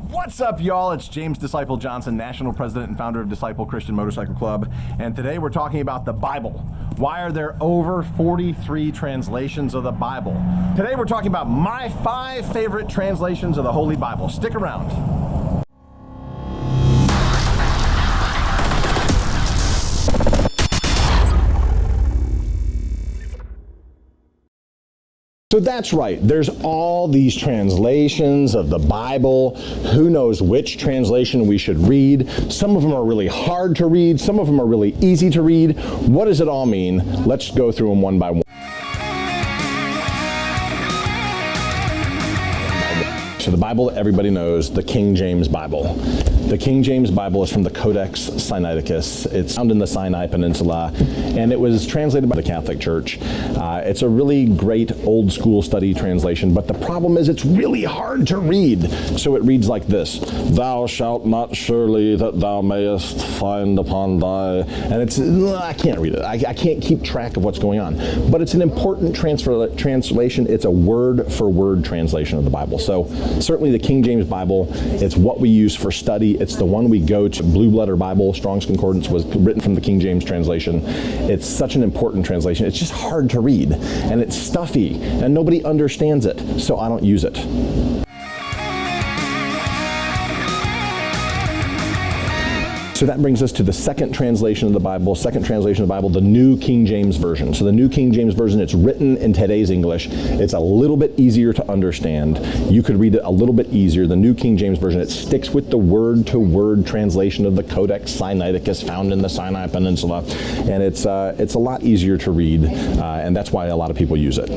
What's up, y'all? It's James Disciple Johnson, National President and founder of Disciple Christian Motorcycle Club, and today we're talking about the Bible. Why are there over 43 translations of the Bible? Today we're talking about my 5 favorite translations of the Holy Bible. Stick around. So that's right, there's all these translations of the Bible. Who knows which translation we should read? Some of them are really hard to read, some of them are really easy to read. What does it all mean? Let's go through them one by one. So the Bible that everybody knows, the King James Bible. The King James Bible is from the Codex Siniticus. It's found in the Sinai Peninsula, and it was translated by the Catholic Church. It's a really great old school study translation, but the problem is it's really hard to read. So it reads like this: "Thou shalt not surely that thou mayest find upon thy," and I can't read it. I can't keep track of what's going on. But it's an important translation. It's a word for word translation of the Bible. So certainly the King James Bible, it's what we use for study. It's the one we go to. Blue Letter Bible, Strong's Concordance, was written from the King James translation. It's such an important translation. It's just hard to read, and it's stuffy, and nobody understands it, so I don't use it. So that brings us to the second translation of the Bible, the New King James Version. So the New King James Version, it's written in today's English. It's a little bit easier to understand. You could read it a little bit easier. The New King James Version, it sticks with the word-to-word translation of the Codex Siniticus found in the Sinai Peninsula. And it's a lot easier to read, and that's why a lot of people use it.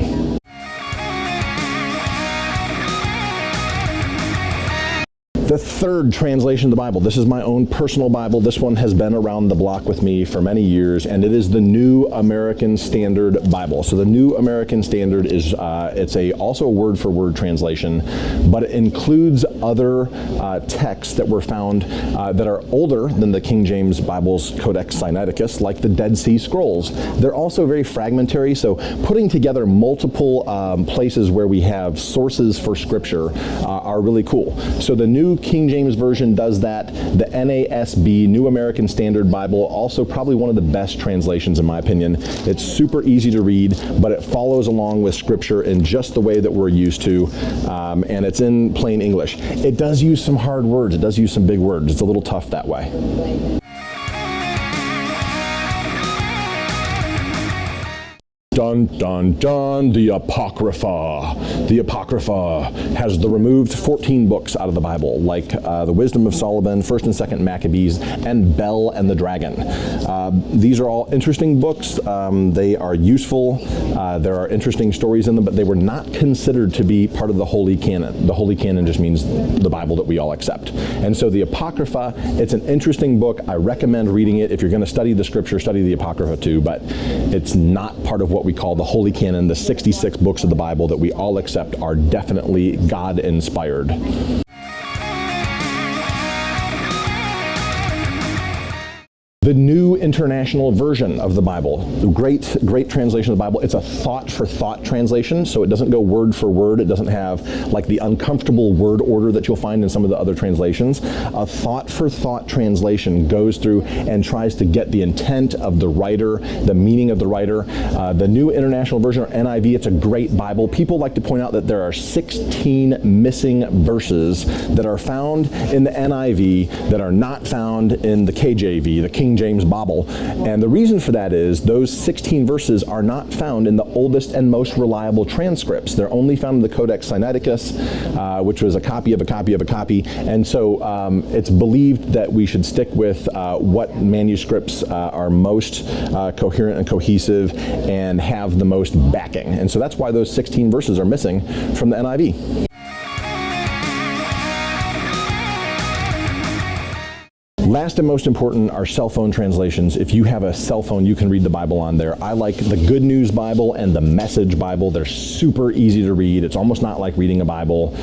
The third translation of the Bible. This is my own personal Bible. This one has been around the block with me for many years, and it is the New American Standard Bible. So the New American Standard is also a word-for-word translation, but it includes other texts that were found that are older than the King James Bible's Codex Siniticus, like the Dead Sea Scrolls. They're also very fragmentary, so putting together multiple places where we have sources for Scripture are really cool. So the New King James Version does that. The NASB, New American Standard Bible, also probably one of the best translations in my opinion. It's super easy to read, but it follows along with Scripture in just the way that we're used to, and it's in plain English. It does use some hard words. It does use some big words. It's a little tough that way. Dun, dun, dun, the Apocrypha. The Apocrypha has the removed 14 books out of the Bible, like the Wisdom of Solomon, 1st and 2nd Maccabees, and Bel and the Dragon. These are all interesting books. They are useful. There are interesting stories in them, but they were not considered to be part of the Holy Canon. The Holy Canon just means the Bible that we all accept. And so the Apocrypha, it's an interesting book. I recommend reading it. If you're going to study the Scripture, study the Apocrypha too, but it's not part of what we call the Holy Canon. The 66 books of the Bible that we all accept are definitely God-inspired. The New International Version of the Bible, great translation of the Bible. It's a thought-for-thought translation, so it doesn't go word for word. It doesn't have like the uncomfortable word order that you'll find in some of the other translations. A thought-for-thought translation goes through and tries to get the intent of the writer, the meaning of the writer. The New International Version, or NIV, it's a great Bible. People like to point out that there are 16 missing verses that are found in the NIV that are not found in the KJV, the King James Bible. And the reason for that is those 16 verses are not found in the oldest and most reliable transcripts. They're only found in the Codex Siniticus, which was a copy of a copy of a copy. And so it's believed that we should stick with what manuscripts are most coherent and cohesive and have the most backing. And so that's why those 16 verses are missing from the NIV. Last and most important are cell phone translations. If you have a cell phone, you can read the Bible on there. I like the Good News Bible and the Message Bible. They're super easy to read. It's almost not like reading a Bible.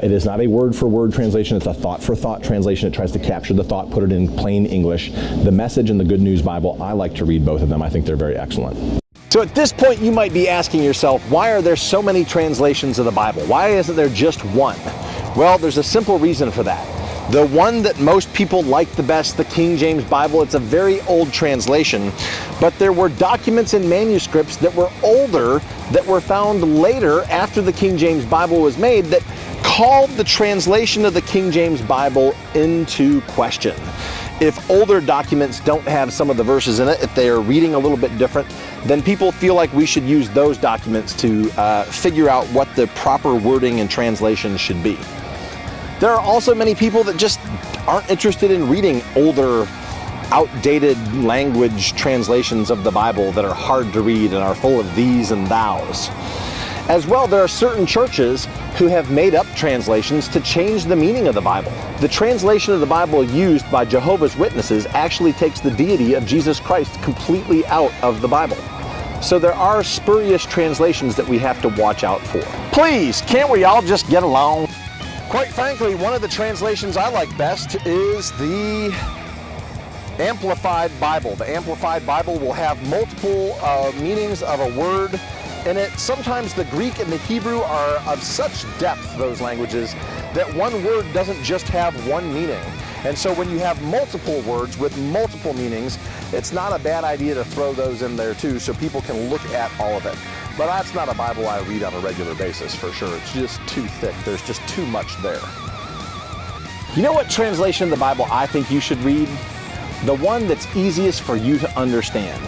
It is not a word-for-word translation. It's a thought-for-thought translation. It tries to capture the thought, put it in plain English. The Message and the Good News Bible, I like to read both of them. I think they're very excellent. So at this point, you might be asking yourself, why are there so many translations of the Bible? Why isn't there just one? Well, there's a simple reason for that. The one that most people like the best, the King James Bible, it's a very old translation, but there were documents and manuscripts that were older that were found later after the King James Bible was made that called the translation of the King James Bible into question. If older documents don't have some of the verses in it, if they are reading a little bit different, then people feel like we should use those documents to figure out what the proper wording and translation should be. There are also many people that just aren't interested in reading older, outdated language translations of the Bible that are hard to read and are full of these and thous. As well, there are certain churches who have made up translations to change the meaning of the Bible. The translation of the Bible used by Jehovah's Witnesses actually takes the deity of Jesus Christ completely out of the Bible. So there are spurious translations that we have to watch out for. Please, can't we all just get along? Quite frankly, one of the translations I like best is the Amplified Bible. The Amplified Bible will have multiple meanings of a word in it. Sometimes the Greek and the Hebrew are of such depth, those languages, that one word doesn't just have one meaning. And so when you have multiple words with multiple meanings, it's not a bad idea to throw those in there too so people can look at all of it. But that's not a Bible I read on a regular basis for sure. It's just too thick. There's just too much there. You know what translation of the Bible I think you should read? The one that's easiest for you to understand.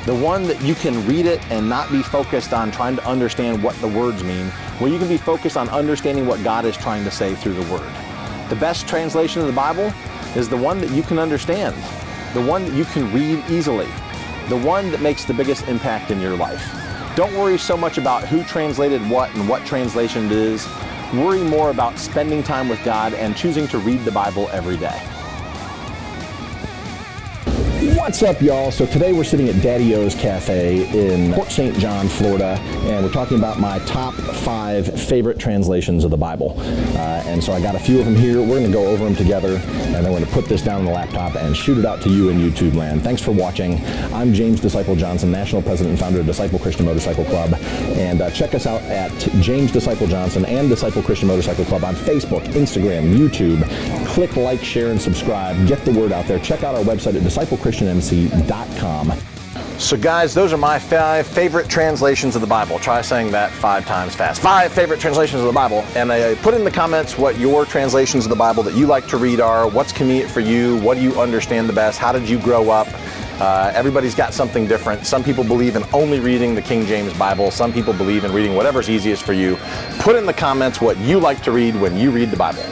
The one that you can read it and not be focused on trying to understand what the words mean, where you can be focused on understanding what God is trying to say through the Word. The best translation of the Bible is the one that you can understand, the one that you can read easily, the one that makes the biggest impact in your life. Don't worry so much about who translated what and what translation it is. Worry more about spending time with God and choosing to read the Bible every day. What's up, y'all? So today we're sitting at Daddy O's Cafe in Port St. John, Florida, and we're talking about my top 5 favorite translations of the Bible. And so I got a few of them here. We're going to go over them together, and then we're going to put this down on the laptop and shoot it out to you in YouTube land. Thanks for watching. I'm James Disciple Johnson, National President and founder of Disciple Christian Motorcycle Club. And check us out at James Disciple Johnson and Disciple Christian Motorcycle Club on Facebook, Instagram, YouTube. Click like, share, and subscribe. Get the word out there. Check out our website at disciplechristianmc.com. So guys, those are my 5 favorite translations of the Bible. Try saying that 5 times fast. 5 favorite translations of the Bible. And put in the comments what your translations of the Bible that you like to read are. What's convenient for you? What do you understand the best? How did you grow up? Everybody's got something different. Some people believe in only reading the King James Bible. Some people believe in reading whatever's easiest for you. Put in the comments what you like to read when you read the Bible.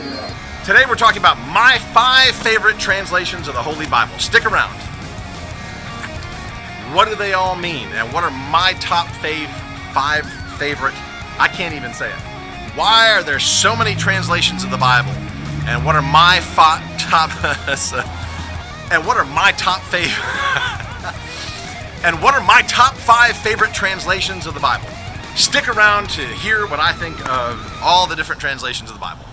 Today we're talking about my 5 favorite translations of the Holy Bible. Stick around. What do they all mean? And what are my top 5 favorite? I can't even say it. Why are there so many translations of the Bible? And what are my top and what are my top and what are my top 5 favorite translations of the Bible? Stick around to hear what I think of all the different translations of the Bible.